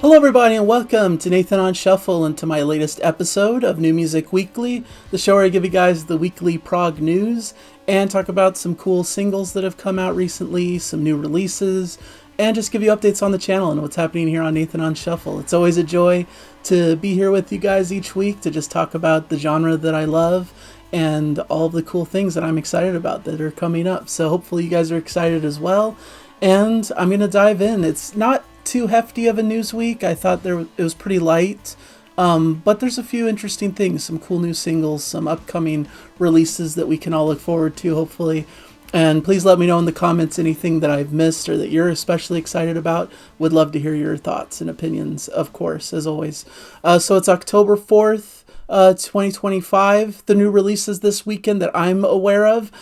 Hello everybody and welcome to Nathan on Shuffle and to my latest episode of New Music Weekly, the show where I give you guys the weekly prog news and talk about some cool singles that have come out recently, some new releases, and just give you updates on the channel and what's happening here on Nathan on Shuffle. It's always a joy to be here with you guys each week to just talk about the genre that I love and all the cool things that I'm excited about that are coming up. So hopefully you guys are excited as well. And I'm going to dive in. It's not too hefty of a news week. I thought it was pretty light, but there's a few interesting things, some cool new singles, some upcoming releases that we can all look forward to, hopefully. And please let me know in the comments anything that I've missed or that you're especially excited about. Would love to hear your thoughts and opinions, of course, as always. So it's October 4th, 2025. The new releases this weekend that I'm aware of.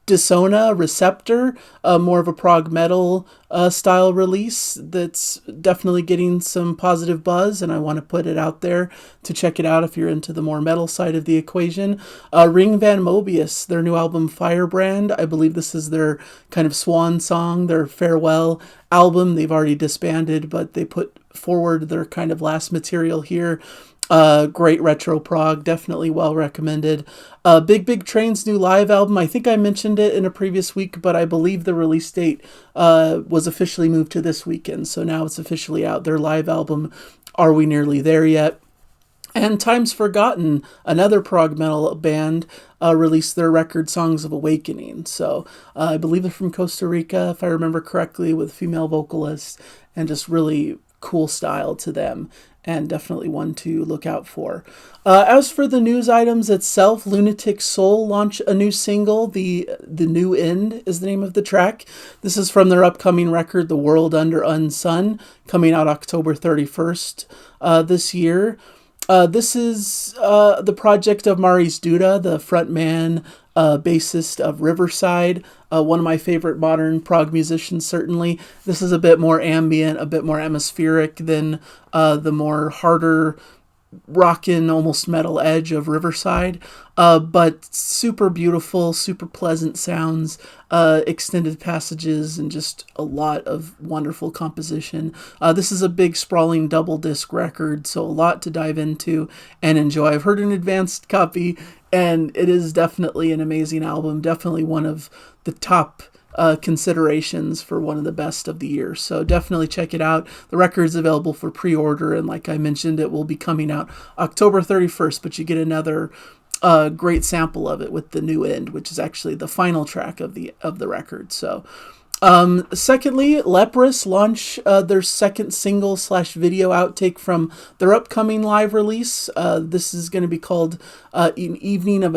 Dissona Receptor, more of a prog metal style release that's definitely getting some positive buzz, and I want to put it out there to check it out if you're into the more metal side of the equation. Ring Van Mobius, their new album Firebrand. I believe this is their kind of swan song, their farewell album. They've already disbanded, but they put forward their kind of last material here. Great retro prog, definitely well recommended. Big Train's new live album, I think I mentioned it in a previous week, but I believe the release date was officially moved to this weekend, so now it's officially out. Their live album, Are We Nearly There Yet? And Time's Forgotten, another prog metal band, released their record Songs of Awakening. So I believe they're from Costa Rica, if I remember correctly, with female vocalists, and just really cool style to them. And definitely one to look out for. As for the news items itself, Lunatic Soul launched a new single. The New End is the name of the track. This is from their upcoming record, The World Under Unsun, coming out October 31st this year. This is the project of Maurice Duda, the frontman, bassist of Riverside, one of my favorite modern prog musicians, certainly. This is a bit more ambient, a bit more atmospheric than the more harder rockin', almost metal edge of Riverside, but super beautiful, super pleasant sounds, extended passages, and just a lot of wonderful composition. This is a big sprawling double disc record, so a lot to dive into and enjoy. I've heard an advanced copy, and it is definitely an amazing album, definitely one of the top considerations for one of the best of the year. So definitely check it out. The record is available for pre-order, and like I mentioned, it will be coming out October 31st, but you get another great sample of it with The New End, which is actually the final track of the record. So secondly, LEPROUS Launch their second single / video outtake from their upcoming live release. This is going to be called An Evening of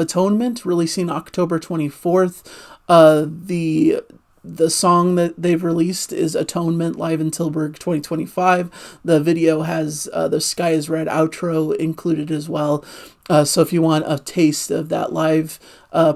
Atonement, releasing October 24th. The song that they've released is Atonement, live in Tilburg 2025. The video has the Sky is Red outro included as well. So if you want a taste of that live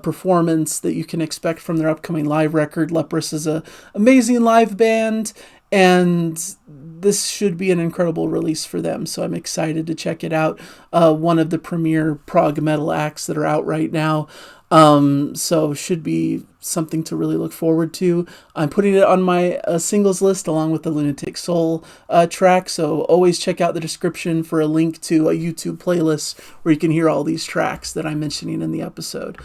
performance that you can expect from their upcoming live record, LEPROUS is an amazing live band, and this should be an incredible release for them. So I'm excited to check it out. One of the premier prog metal acts that are out right now. So should be something to really look forward to. I'm putting it on my singles list along with the Lunatic Soul track, so always check out the description for a link to a YouTube playlist where you can hear all these tracks that I'm mentioning in the episode.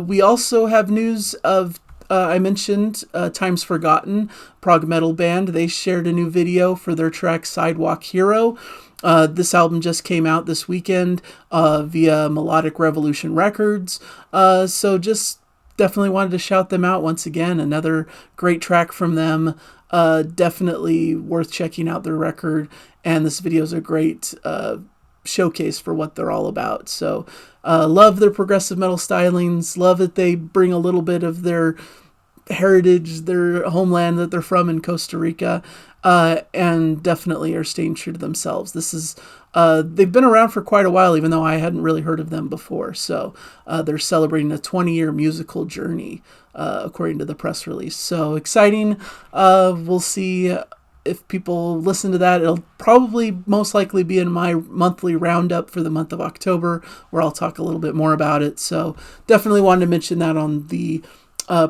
We also have news of I mentioned Time's Forgotten, prog metal band. They shared a new video for their track Sidewalk Hero. This album just came out this weekend via Melodic Revolution Records. So just definitely wanted to shout them out once again. Another great track from them. Definitely worth checking out their record. And this video is a great showcase for what they're all about. So love their progressive metal stylings. Love that they bring a little bit of their heritage, their homeland that they're from in Costa Rica, and definitely are staying true to themselves. This is they've been around for quite a while, even though I hadn't really heard of them before. So they're celebrating a 20-year musical journey, according to the press release. So exciting. We'll see if people listen to that. It'll probably most likely be in my monthly roundup for the month of October, where I'll talk a little bit more about it. So definitely wanted to mention that on the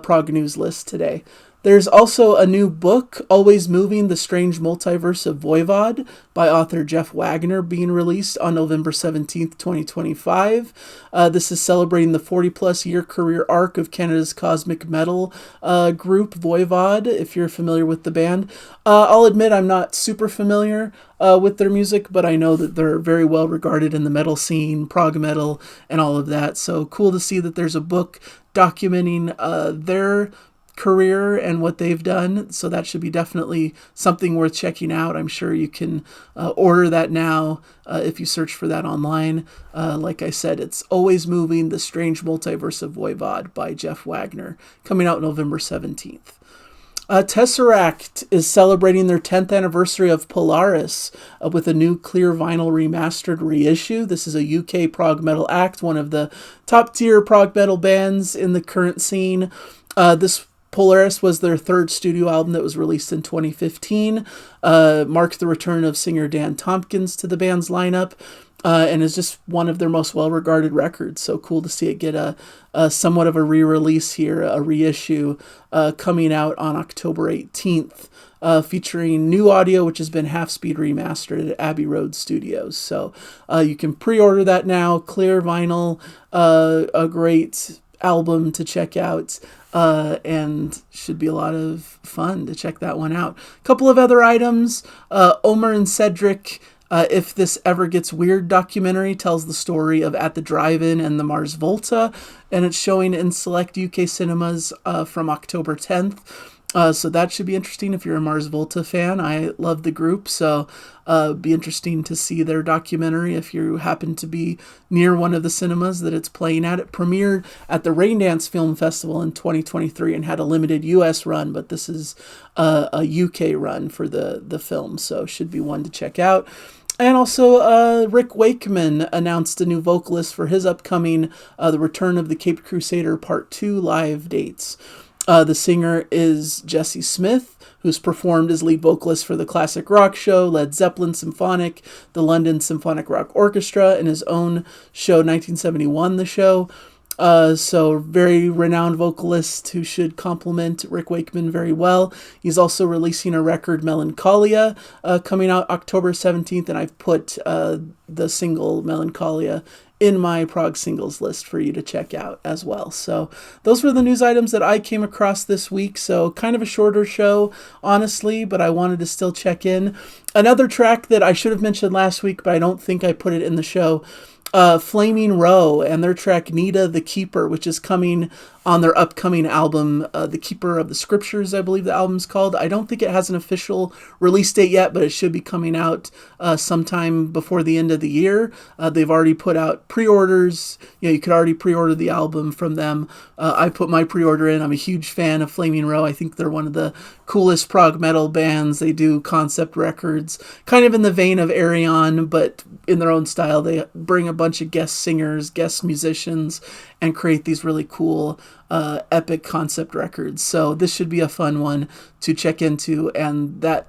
prog news list today. There's also a new book, Always Moving, The Strange Multiverse of Voivod, by author Jeff Wagner, being released on November 17th, 2025. This is celebrating the 40-plus year career arc of Canada's cosmic metal group, Voivod, if you're familiar with the band. I'll admit I'm not super familiar with their music, but I know that they're very well regarded in the metal scene, prog metal, and all of that. So cool to see that there's a book documenting their career and what they've done. So that should be definitely something worth checking out. I'm sure you can order that now if you search for that online. Like I said, it's Always Moving, The Strange Multiverse of Voivod by Jeff Wagner, coming out November 17th. Tesseract is celebrating their 10th anniversary of Polaris with a new clear vinyl remastered reissue. This is a UK prog metal act, one of the top tier prog metal bands in the current scene. This Polaris was their third studio album that was released in 2015, marked the return of singer Dan Tompkins to the band's lineup, and is just one of their most well-regarded records. So cool to see it get a somewhat of a re-release here, a reissue, coming out on October 18th, featuring new audio, which has been half-speed remastered at Abbey Road Studios. So you can pre-order that now, clear vinyl, a great album to check out, and should be a lot of fun to check that one out. A couple of other items. Omer and Cedric, If This Ever Gets Weird documentary tells the story of At the Drive-In and the Mars Volta, and it's showing in select UK cinemas from October 10th. So that should be interesting if you're a Mars Volta fan. I love the group, so be interesting to see their documentary if you happen to be near one of the cinemas that it's playing at. It premiered at the Raindance Film Festival in 2023 and had a limited US run, but this is a UK run for the film, so should be one to check out. And also, Rick Wakeman announced a new vocalist for his upcoming The Return of the Caped Crusader Part 2 live dates. The singer is Jesse Smith, who's performed as lead vocalist for the classic rock show Led Zeppelin Symphonic, the London Symphonic Rock Orchestra, and his own show 1971 The Show. So very renowned vocalist who should complement Rick Wakeman very well. He's also releasing a record, Melancholia, coming out October 17th, and I've put the single Melancholia in my Prog singles list for you to check out as well. So those were the news items that I came across this week. So kind of a shorter show, honestly, but I wanted to still check in. Another track that I should have mentioned last week, but I don't think I put it in the show, Flaming Row and their track Nita the Keeper, which is coming on their upcoming album, The Keeper of the Scriptures, I believe the album's called. I don't think it has an official release date yet, but it should be coming out sometime before the end of the year. They've already put out pre-orders. You could already pre-order the album from them. I put my pre-order in. I'm a huge fan of Flaming Row. I think they're one of the coolest prog metal bands. They do concept records, kind of in the vein of Arion, but in their own style. They bring a bunch of guest singers, guest musicians, and create these really cool epic concept records. So this should be a fun one to check into, and that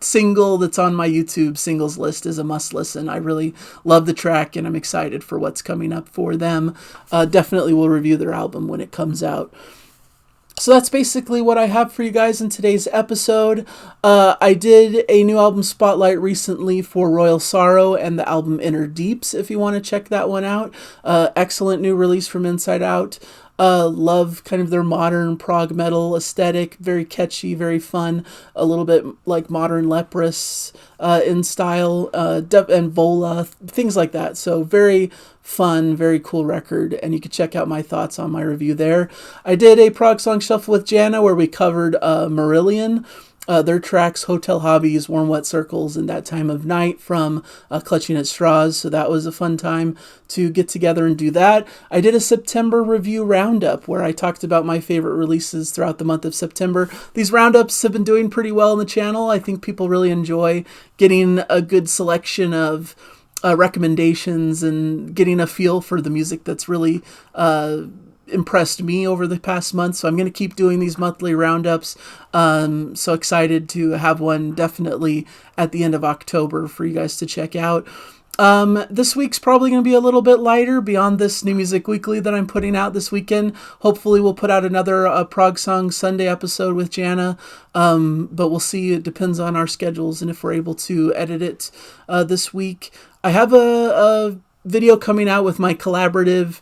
single that's on my YouTube singles list is a must listen. I really love the track, and I'm excited for what's coming up for them. Definitely will review their album when it comes out. So that's basically what I have for you guys in today's episode. I did a new album spotlight recently for Royal Sorrow and the album Inner Deeps, if you want to check that one out. Excellent new release from Inside Out. Love kind of their modern prog metal aesthetic, very catchy, very fun, a little bit like modern LEPROUS in style, and Vola, things like that. So very fun, very cool record, and you can check out my thoughts on my review there. I did a prog song shuffle with Jana where we covered Marillion, their tracks Hotel Hobbies, Warm Wet Circles, and That Time of Night from Clutching at Straws. So that was a fun time to get together and do that. I did a September review roundup where I talked about my favorite releases throughout the month of September. These roundups have been doing pretty well on the channel. I think people really enjoy getting a good selection of recommendations and getting a feel for the music that's really impressed me over the past month. So I'm going to keep doing these monthly roundups. So excited to have one definitely at the end of October for you guys to check out. This week's probably going to be a little bit lighter beyond this New Music Weekly that I'm putting out this weekend. Hopefully we'll put out another Prog Song Sunday episode with Jana, but we'll see. It depends on our schedules and if we're able to edit it this week. I have a video coming out with my collaborative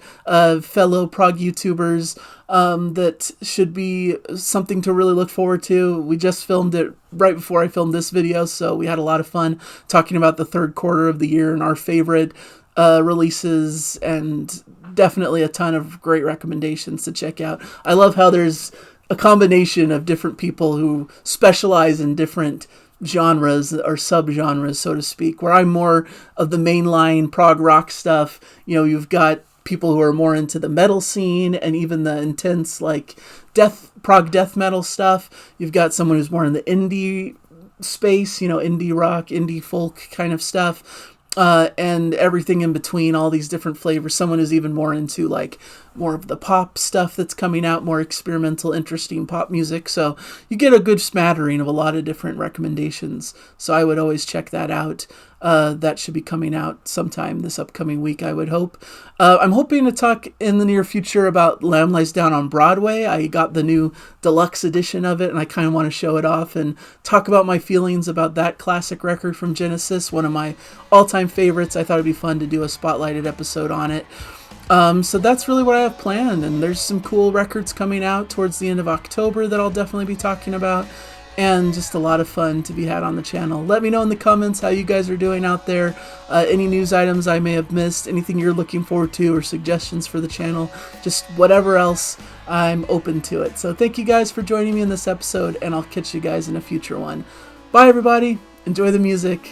fellow Prog YouTubers that should be something to really look forward to. We just filmed it right before I filmed this video, so we had a lot of fun talking about the third quarter of the year and our favorite releases, and definitely a ton of great recommendations to check out. I love how there's a combination of different people who specialize in different genres or subgenres, so to speak, where I'm more of the mainline prog rock stuff. You've got people who are more into the metal scene and even the intense like prog death metal stuff. You've got someone who's more in the indie space, indie rock, indie folk kind of stuff. And everything in between, all these different flavors. Someone who's even more into like more of the pop stuff that's coming out, more experimental, interesting pop music. So you get a good smattering of a lot of different recommendations. So I would always check that out. That should be coming out sometime this upcoming week, I would hope. I'm hoping to talk in the near future about Lamb Lies Down on Broadway. I got the new deluxe edition of it, and I kind of want to show it off and talk about my feelings about that classic record from Genesis, one of my all-time favorites. I thought it'd be fun to do a spotlighted episode on it. So that's really what I have planned, and there's some cool records coming out towards the end of October that I'll definitely be talking about, and just a lot of fun to be had on the channel. Let me know in the comments how you guys are doing out there, any news items I may have missed, anything you're looking forward to, or suggestions for the channel, just whatever else, I'm open to it. So thank you guys for joining me in this episode, and I'll catch you guys in a future one. Bye everybody, enjoy the music.